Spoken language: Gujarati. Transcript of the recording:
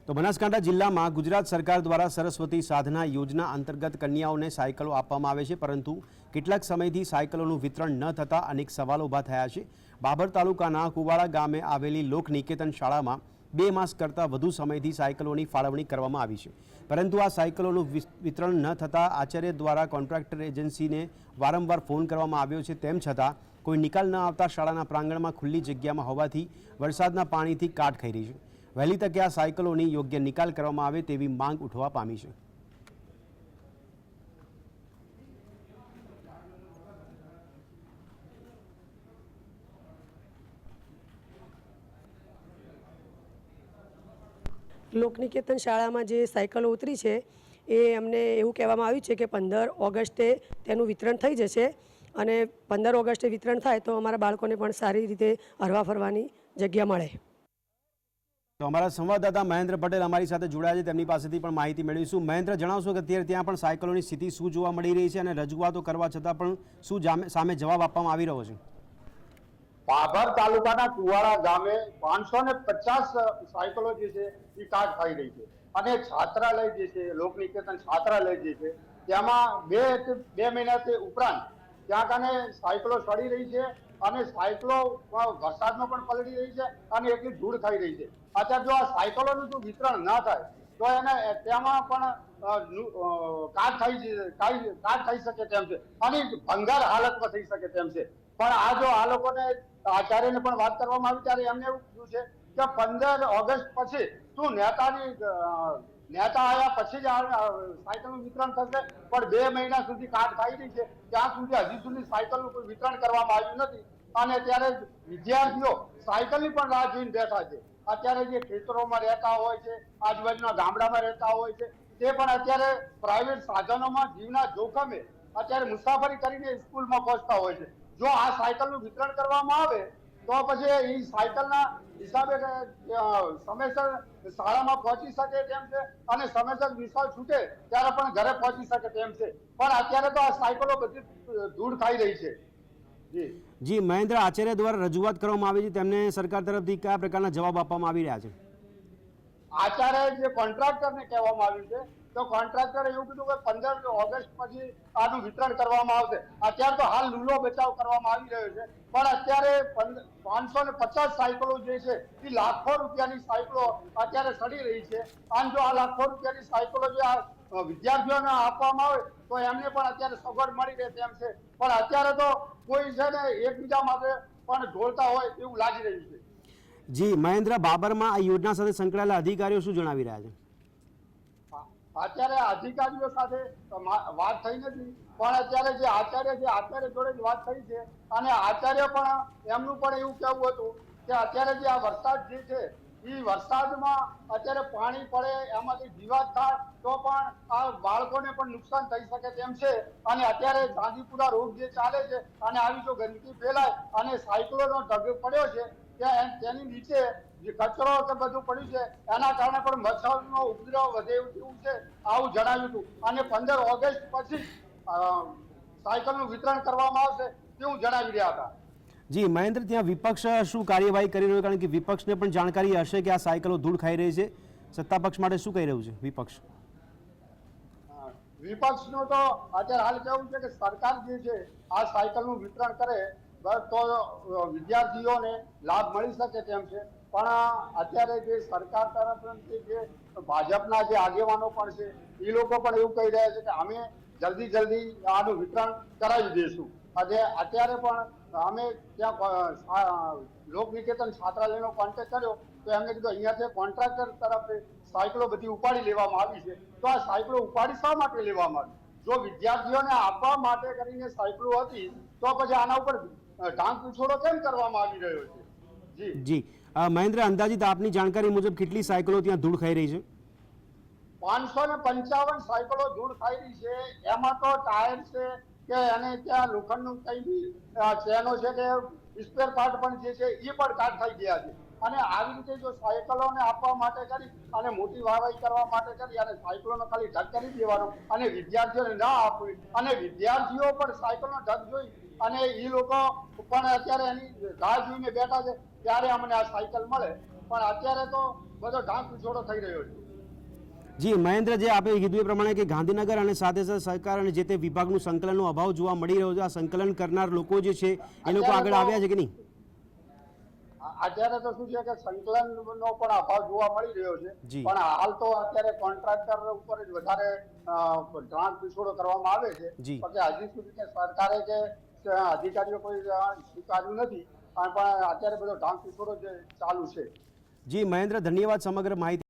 તો બનાસકાંઠા જિલ્લામાં ગુજરાત સરકાર દ્વારા સરસ્વતી સાધના યોજના અંતર્ગત કન્યાઓને સાયકલો આપવામાં આવે છે, પરંતુ કેટલાક સમયથી સાયકલોનું વિતરણ ન થતાં અનેક સવાલો ઊભા થયા છે। બાબર તાલુકાના કુવાડા ગામે આવેલી લોકનિકેતન શાળામાં 2 માસ કરતાં વધુ સમયથી સાયકલોની ફાળવણી કરવામાં આવી છે, પરંતુ આ સાયકલોનું વિતરણ ન થતાં આચાર્ય દ્વારા કોન્ટ્રાક્ટર એજન્સીને વારંવાર ફોન કરવામાં આવ્યો છે, તેમ છતાં કોઈ નિકાલ ન આવતા શાળાના પ્રાંગણમાં ખુલ્લી જગ્યામાં હોવાથી વરસાદના પાણીથી કાટ ખાઈ રહી છે। વહેલી તકે આ સાયકલોની યોગ્ય નિકાલ કરવામાં આવે તેવી માંગ ઉઠવા પામી છે। લોકનિકેતન શાળામાં જે સાયકલો ઉતરી છે એ અમને એવું કહેવામાં આવ્યું છે કે 15 ઓગસ્ટે તેનું વિતરણ થઈ જશે અને 15 ઓગસ્ટે વિતરણ થાય તો અમારા બાળકોને પણ સારી રીતે હરવા ફરવાની જગ્યા મળે। તો અમારા સંવાદદાતા મહેન્દ્ર પટેલ અમારી સાથે જોડાયા છે, તેમની પાસેથી પણ માહિતી મેળવીશું। મહેન્દ્ર, જણાવશો કે અત્યારે ત્યાં પણ સાયકલોની સ્થિતિ શું જોવા મળી રહી છે અને રજૂઆતો કરવા છતાં પણ શું સામે જવાબ આપવામાં આવી રહ્યો છે? બાબર તાલુકાના કુવાડા ગામે 550 સાયકલો જે છે એ કાટ ખાઈ રહી છે અને છાત્રાલય જે છે લોકનિકેતન છાત્રાલય જે છે તેમાં બે મહિનાથી ઉપરાંત ત્યાં કાને સાયકલો સડી રહી છે અને સાયકલો વરસાદમાં પણ પલળી રહી છે અને એટલી ધૂળ ખાઈ રહી છે। અત્યારે જો આ સાયકલોનું જો વિતરણ ના થાય તો એને તેમાં પણ કાટ થઈ શકે તેમ છે અને ભંગાર હાલતમાં થઈ શકે તેમ છે। પણ આ જો આ લોકોને આચાર્યને પણ વાત કરવામાં આવી ત્યારે એમને એવું કીધું છે કે 15 ઓગસ્ટ પછી શું નેતા આવ્યા પછી જ સાયકલનું વિતરણ થશે, પણ 2 મહિના સુધી કાટ ખાઈ રહી છે ત્યાં સુધી હજી સુધી સાયકલનું કોઈ વિતરણ કરવામાં આવ્યું નથી અને ત્યારે વિદ્યાર્થીઓ સાયકલની પણ રાહ જોઈને બેઠા છે। અત્યારે જે ખેતરોમાં રહેતા હોય છે, આજુબાજુના ગામડામાં રહેતા હોય છે, તે પણ અત્યારે પ્રાઇવેટ સાધનોમાં જીવના જોખમે અત્યારે મુસાફરી કરીને સ્કૂલમાં પહોંચતા હોય છે। જો આ સાયકલનું વિતરણ કરવામાં આવે તો પછી એ સાયકલના હિસાબે સમયસર શાળામાં પહોંચી શકે તેમ છે અને સમયસર નિશાળ છૂટે ત્યારે પણ ઘરે પહોંચી શકે તેમ છે, પણ અત્યારે તો આ સાયકલો બધી ધૂળ ખાઈ રહી છે। જી મહેન્દ્ર, આચાર્ય દ્વારા રજૂઆત કરવામાં આવી છે, તેમને સરકાર તરફથી કયા પ્રકારના જવાબ આપવામાં આવી રહ્યા છે? આચાર્ય જે કોન્ટ્રાક્ટરને કહેવામાં આવ્યું છે તો કોન્ટ્રાક્ટરે એવું કીધું કે 15 ઓગસ્ટ પછી આનું વિતરણ કરવામાં આવશે। અત્યારે તો હાલ લૂલો બચાવ કરવામાં આવી રહ્યો છે, પણ અત્યારે 550 સાયકલો જે છે એ લાખો રૂપિયાની સાયકલો અત્યારે સડી રહી છે અને જો આ લાખો રૂપિયાની સાયકલો જે આ વિદ્યાર્થીઓને આપવામાં આવે તો એમને પણ અત્યારે સગવડ મળી રહે તેમ છે, પણ અત્યારે તો કોઈ છે ને એકબીજા માટે પણ ઢોળતા હોય એવું લાગી રહ્યું છે। જી મહેન્દ્ર, બાબરમાં આ યોજના સાથે સંકળાયેલા અધિકારીઓ શું જણાવી રહ્યા છે? અત્યારે અધિકારીઓ સાથે વાત થઈ નથી, પણ અત્યારે જે આચાર્ય જોડે વાત થઈ છે અને આચાર્ય પણ એમનું પણ એવું કહેવું હતું કે અત્યારે જે આ વરસાદ જે છે એ વરસાદમાં અત્યારે પાણી પડે એમાંથી જીવાત થાય તો પણ આ બાળકોને પણ નુકસાન થઈ શકે તેમ છે અને અત્યારે ચાંદીપુરા રોડ જે ચાલે છે અને આવી જો ગંદકી ફેલાય અને સાયકલોનો ઢગ પડ્યો છે તેની નીચે જે કચરો કે બધું પડ્યું છે એના કારણે પણ મચ્છરનો ઉપદ્રવ વધે એવું છે આવું જણાવ્યું હતું અને 15 ઓગસ્ટ પછી સાયકલનું વિતરણ કરવામાં આવશે તેવું જણાવી રહ્યા હતા। જી મહેન્દ્ર, ત્યાં વિપક્ષ શું કાર્યવાહી કરી રહ્યું, કારણ કે વિપક્ષને પણ જાણકારી હશે કે આ સાયકલો ધૂળ ખાઈ રહી છે, સત્તા પક્ષ માટે શું કહી રહ્યું છે વિપક્ષ? વિપક્ષનું તો અત્યારે હાલ કેવું છે કે સરકાર જે છે આ સાયકલનું વિતરણ કરે તો વિદ્યાર્થીઓને લાભ મળી શકે તેમ છે, પણ અત્યારે જે સરકાર તરફથી જે ભાજપના જે આગેવાનો પણ છે એ લોકો પણ એવું કહી રહ્યા છે કે અમે જલ્દી આનું વિતરણ કરાવી દઈશું। અને અત્યારે પણ અમે ત્યાં લોકનિકેતન છાત્રાલયનો કોન્ટેક્ટ કર્યો તો એમને કીધું અહીંયાથી કોન્ટ્રાક્ટર તરફથી સાયકલો બધી ઉપાડી લેવામાં આવી છે, તો આ સાયકલો ઉપાડી શા માટે લેવામાં આવી? જો વિદ્યાર્થીઓને આપવા માટે કરીને સાયકલો હતી તો પછી આના ઉપર ઢાંક પીછોડો કેમ કરવામાં આવી રહ્યો છે? જી મહેન્દ્ર, અંદાજિત આપની જાણકારી મુજબ કેટલી સાયકલો ત્યાં ધૂળ ખાઈ રહી છે? 555 સાયકલો ધૂળ ખાઈ રહી છે। એમાં તો ટાયર છે કે અને ત્યાં લોખંડનું કઈ બી ચેનો છે કે સ્પેર પાર્ટ પણ જે છે એ પણ કાટ થઈ ગયા છે અને આવી રીતે જો સાયકલોને આપવા માટે કરી અને મોટી વાહવાહી કરવા માટે કરી અને સાયકલોનો ખાલી ઢગ કરી દેવાનો અને વિદ્યાર્થીઓને ના આપવી અને વિદ્યાર્થીઓ પણ સાયકલનો ઢગ જોઈ અને એ લોકો પણ અત્યારે એની રાહ જોઈને બેઠા છે ત્યારે અમને આ સાયકલ મળે, પણ અત્યારે તો બધો ઢાંક પીછોડો થઈ રહ્યો છે. જી મહેન્દ્ર, જે આપે કીધું એ પ્રમાણે કે ગાંધીનગર અને સાથે સાથે સરકાર અને જે તે વિભાગનું સંકલનનો અભાવ જોવા મળી રહ્યો છે. આ સંકલન કરનાર લોકો જે છે એ લોકો આગળ આવ્યા છે કે નહીં? અત્યારે તો શું છે કે સંકલનનો પણ અભાવ જોવા મળી રહ્યો છે, જી. પણ હાલ તો અત્યારે કોન્ટ્રાક્ટર ઉપર જ વધારે ઢાંક પીછોડો કરવામાં આવે છે. જી. porque હજી સુધી કે સરકારે કે અધિકારીઓ કોઈ સ્વીકાર્યું નથી, પણ અત્યારે બધો ઢાંક પીછોડો જે ચાલુ છે. જી મહેન્દ્ર, ધન્યવાદ સમગ્ર માહિતી